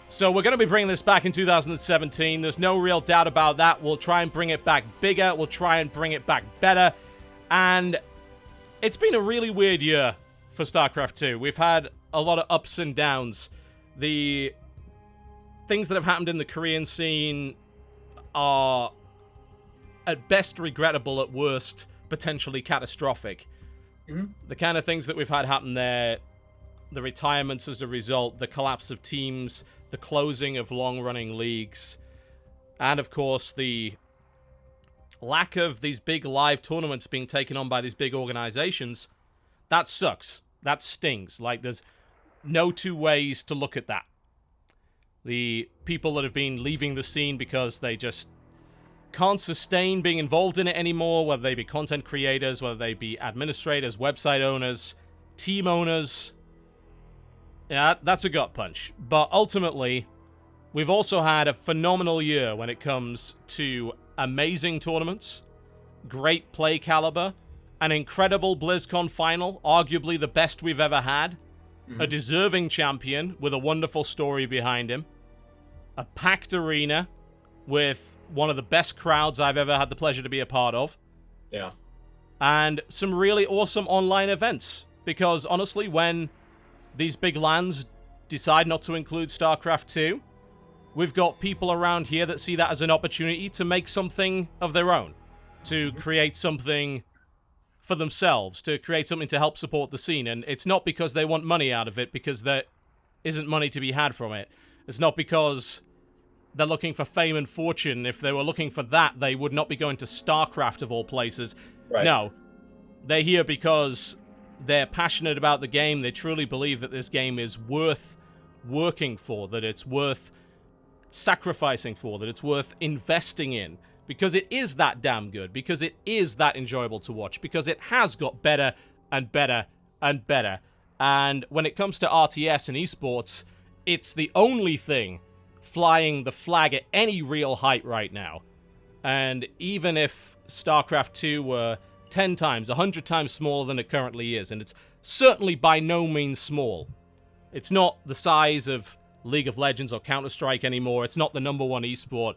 So we're going to be bringing this back in 2017. There's no real doubt about that. We'll try and bring it back bigger. We'll try and bring it back better. And it's been a really weird year for StarCraft 2. We've had a lot of ups and downs. The things that have happened in the Korean scene are at best regrettable, at worst potentially catastrophic. Mm-hmm. The kind of things that we've had happen there, the retirements as a result, the collapse of teams, the closing of long-running leagues, and of course the lack of these big live tournaments being taken on by these big organizations, that sucks. That stings. Like, there's no two ways to look at that. The people that have been leaving the scene because they just can't sustain being involved in it anymore, whether they be content creators, whether they be administrators, website owners, team owners. Yeah, that's a gut punch. But ultimately, we've also had a phenomenal year when it comes to amazing tournaments, great play caliber, an incredible BlizzCon final, arguably the best we've ever had, a deserving champion with a wonderful story behind him, a packed arena with one of the best crowds I've ever had the pleasure to be a part of. Yeah. And some really awesome online events. Because honestly, when these big lands decide not to include StarCraft 2, we've got people around here that see that as an opportunity to make something of their own, to create something for themselves, to create something to help support the scene. And it's not because they want money out of it, because there isn't money to be had from it. It's not because they're looking for fame and fortune. If they were looking for that, they would not be going to StarCraft of all places. Right. No. They're here because they're passionate about the game. They truly believe that this game is worth working for, that it's worth sacrificing for, that it's worth investing in, because it is that damn good, because it is that enjoyable to watch, because it has got better and better and better. And when it comes to RTS and esports, it's the only thing flying the flag at any real height right now. And even if StarCraft 2 were 10 times, 100 times smaller than it currently is, and it's certainly by no means small. It's not the size of League of Legends or Counter-Strike anymore. It's not the number one esport,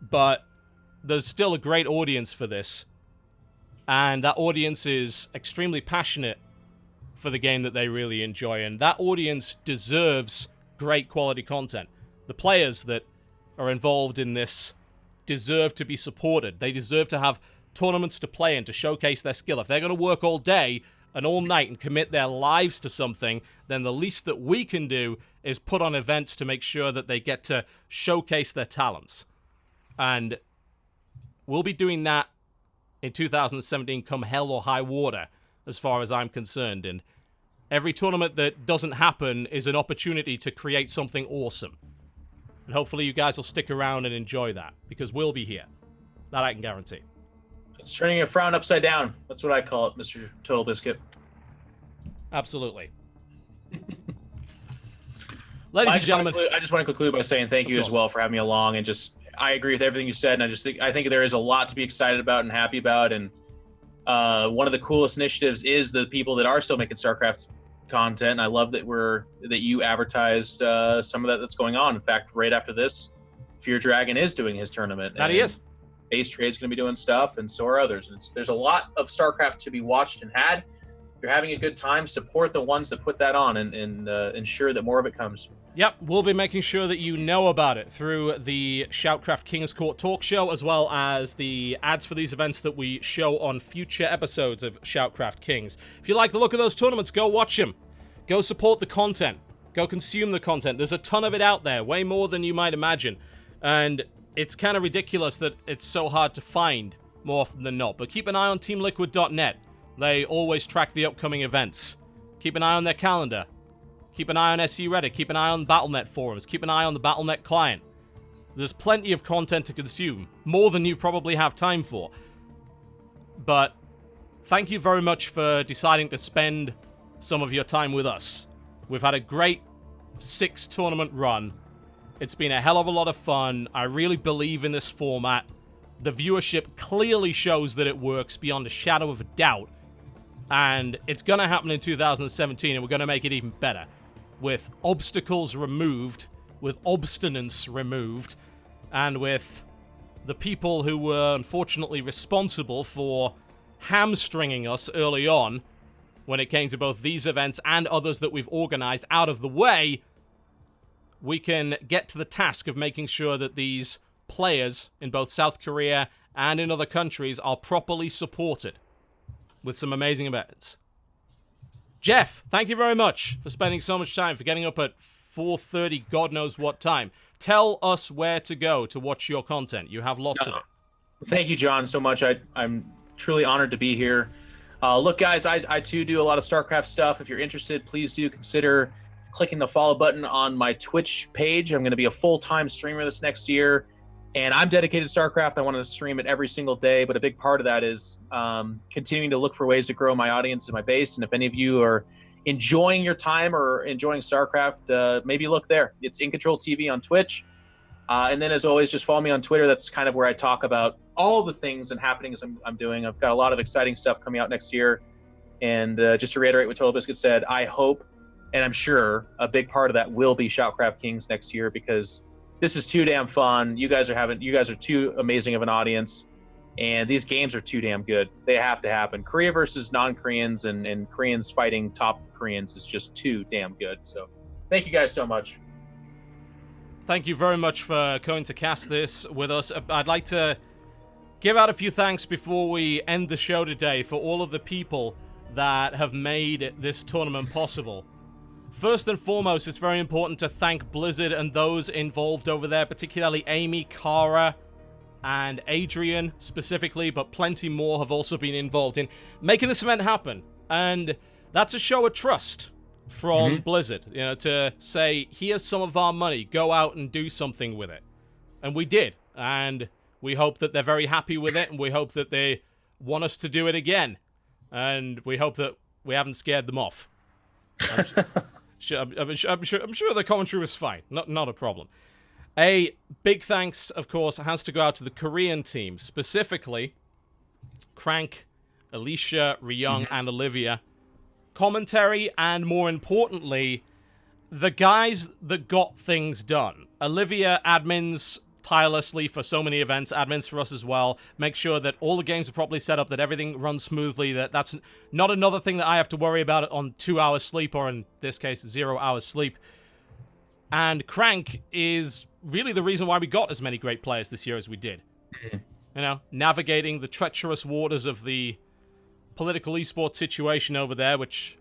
but there's still a great audience for this. And that audience is extremely passionate for the game that they really enjoy, and that audience deserves great quality content. The players that are involved in this deserve to be supported. They deserve to have tournaments to play in, to showcase their skill. If they're going to work all day and all night and commit their lives to something, then the least that we can do is put on events to make sure that they get to showcase their talents. And we'll be doing that in 2017 come hell or high water, as far as I'm concerned. And every tournament that doesn't happen is an opportunity to create something awesome. And hopefully you guys will stick around and enjoy that, because we'll be here. That I can guarantee. It's turning a frown upside down. That's what I call it, Mr. Total Biscuit. Absolutely. Ladies and gentlemen, I just want to conclude by saying thank you as well for having me along, and just I agree with everything you said, and I think there is a lot to be excited about and happy about, and one of the coolest initiatives is the people that are still making StarCraft content. And I love that you advertised some of that's going on. In fact, right after this, Fear Dragon is doing his tournament. That he is. Ace Trade's going to be doing stuff, and so are others. And there's a lot of StarCraft to be watched and had. If you're having a good time, support the ones that put that on, and ensure that more of it comes. Yep, we'll be making sure that you know about it through the SHOUTcraft Kings Court talk show, as well as the ads for these events that we show on future episodes of SHOUTcraft Kings. If you like the look of those tournaments, go watch them. Go support the content. Go consume the content. There's a ton of it out there, way more than you might imagine. And it's kind of ridiculous that it's so hard to find more often than not. But keep an eye on teamliquid.net. They always track the upcoming events. Keep an eye on their calendar. Keep an eye on SE Reddit. Keep an eye on Battle.net forums. Keep an eye on the Battle.net client. There's plenty of content to consume. More than you probably have time for. But thank you very much for deciding to spend some of your time with us. We've had a great 6-tournament run. It's been a hell of a lot of fun. I really believe in this format. The viewership clearly shows that it works beyond a shadow of a doubt. And it's going to happen in 2017, and we're going to make it even better. With obstacles removed, with obstinance removed, and with the people who were unfortunately responsible for hamstringing us early on when it came to both these events and others that we've organized out of the way, we can get to the task of making sure that these players in both South Korea and in other countries are properly supported with some amazing events. Jeff, thank you very much for spending so much time, for getting up at 4:30, God knows what time. Tell us where to go to watch your content. You have lots of it. Thank you, John, so much. I'm truly honored to be here. Look, guys, I too do a lot of StarCraft stuff. If you're interested, please do consider clicking the follow button on my Twitch page. I'm going to be a full-time streamer this next year, and I'm dedicated to StarCraft. I want to stream it every single day, but a big part of that is continuing to look for ways to grow my audience and my base. And if any of you are enjoying your time or enjoying StarCraft, maybe look there. It's In Control TV on Twitch. And then, as always, just follow me on Twitter. That's kind of where I talk about all the things and happenings I'm doing. I've got a lot of exciting stuff coming out next year. And just to reiterate what Total Biscuit said, I hope, and I'm sure, a big part of that will be SHOUTcraft Kings next year, because this is too damn fun. You guys are too amazing of an audience, and these games are too damn good. They have to happen. Korea versus non-Koreans and Koreans fighting top Koreans is just too damn good. So thank you guys so much. Thank you very much for coming to cast this with us. I'd like to give out a few thanks before we end the show today for all of the people that have made this tournament possible. First and foremost, it's very important to thank Blizzard and those involved over there, particularly Amy, Kara, and Adrian specifically, but plenty more have also been involved in making this event happen. And that's a show of trust from Blizzard, to say, here's some of our money, go out and do something with it. And we did. And we hope that they're very happy with it, and we hope that they want us to do it again. And we hope that we haven't scared them off. I'm sure the commentary was fine. Not a problem. A big thanks, of course, has to go out to the Korean team, specifically Crank, Alicia, Ryung, and Olivia. Commentary, and more importantly, the guys that got things done. Olivia admins tirelessly for so many events, admins for us as well. Make sure that all the games are properly set up, that everything runs smoothly, that's not another thing that I have to worry about on 2 hours sleep, or in this case, 0 hours sleep. And is really the reason why we got as many great players this year as we did. Navigating the treacherous waters of the political esports situation over there, which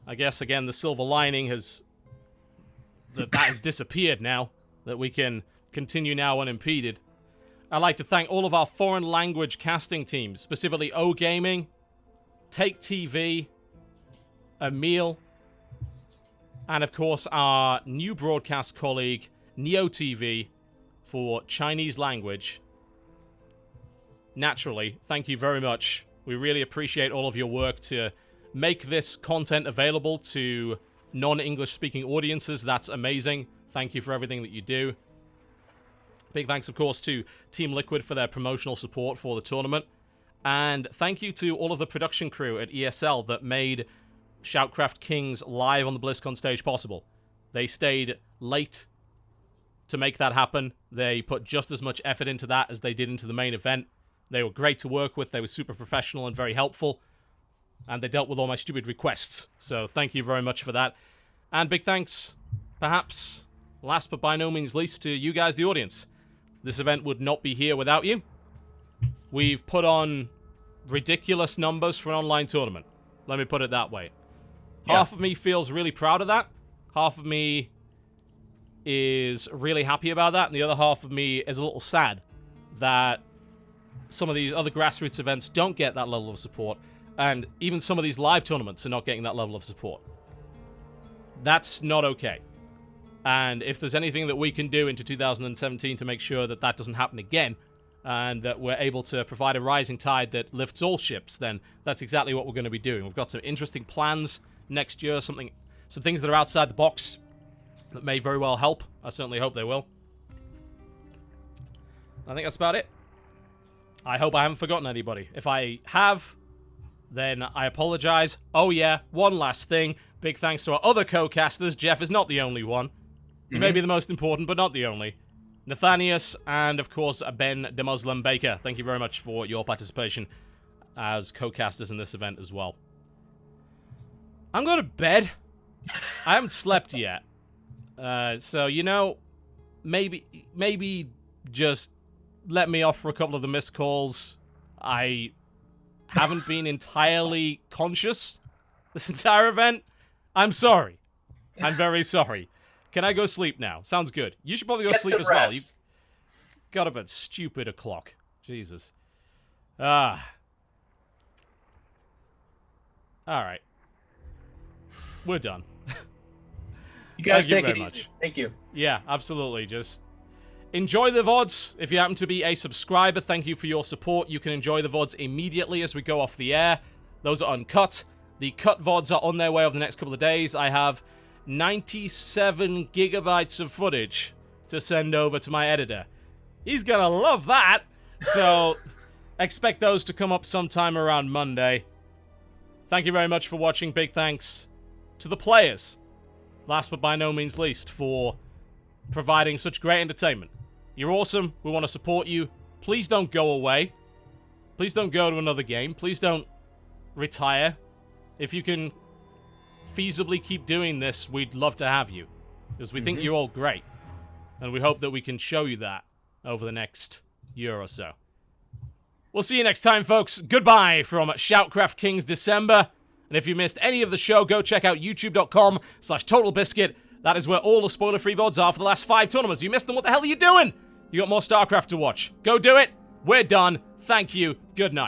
I guess, again, the silver lining has disappeared now, that we can continue now unimpeded. I'd like to thank all of our foreign language casting teams, specifically O Gaming, Take TV, Emil, and of course our new broadcast colleague, Neo TV, for Chinese language. Naturally, thank you very much. We really appreciate all of your work to make this content available to non-English speaking audiences. That's amazing. Thank you for everything that you do. Big thanks, of course, to Team Liquid for their promotional support for the tournament. And thank you to all of the production crew at ESL that made SHOUTcraft Kings live on the BlizzCon stage possible. They stayed late to make that happen. They put just as much effort into that as they did into the main event. They were great to work with. They were super professional and very helpful. And they dealt with all my stupid requests. So thank you very much for that. And big thanks, perhaps last but by no means least, to you guys, the audience. This event would not be here without you. We've put on ridiculous numbers for an online tournament. Let me put it that way. Half of me feels really proud of that. Half of me is really happy about that. And the other half of me is a little sad that some of these other grassroots events don't get that level of support, and even some of these live tournaments are not getting that level of support. That's not okay. And if there's anything that we can do into 2017 to make sure that that doesn't happen again, and that we're able to provide a rising tide that lifts all ships, then that's exactly what we're going to be doing. We've got some interesting plans next year, some things that are outside the box that may very well help. I certainly hope they will. I think that's about it. I hope I haven't forgotten anybody. If I have, then I apologize. Oh yeah, one last thing. Big thanks to our other co-casters. Jeff is not the only one. He may be the most important, but not the only. Nathanius, and of course, Ben de Muslim Baker. Thank you very much for your participation as co-casters in this event as well. I'm going to bed. I haven't slept yet. So, you know, maybe just let me off for a couple of the missed calls. I haven't been entirely conscious this entire event. I'm sorry. I'm very sorry. Can I go sleep now? Sounds good. You should probably go sleep as well. You got up at stupid o'clock. Jesus. All right. We're done. You guys Thank take you very it much. easy. Thank you. Yeah, absolutely. Just enjoy the VODs. If you happen to be a subscriber, thank you for your support. You can enjoy the VODs immediately as we go off the air. Those are uncut. The cut VODs are on their way over the next couple of days. I have 97 gigabytes of footage to send over to my editor. He's gonna love that. So expect those to come up sometime around Monday. Thank you very much for watching. Big thanks to the players, last but by no means least, for providing such great entertainment. You're awesome. We want to support you. Please don't go away. Please don't go to another game. Please don't retire. If you can feasibly keep doing this, we'd love to have you, because we think you're all great, and we hope that we can show you that over the next year or so. We'll see you next time, folks. Goodbye from Shoutcraft Kings December. And if you missed any of the show, go check out youtube.com/TotalBiscuit. That is where all the spoiler-free VODs are for the last 5 tournaments. If you missed them, what the hell are you doing? You got more StarCraft to watch. Go do it. We're done. Thank you. Good night.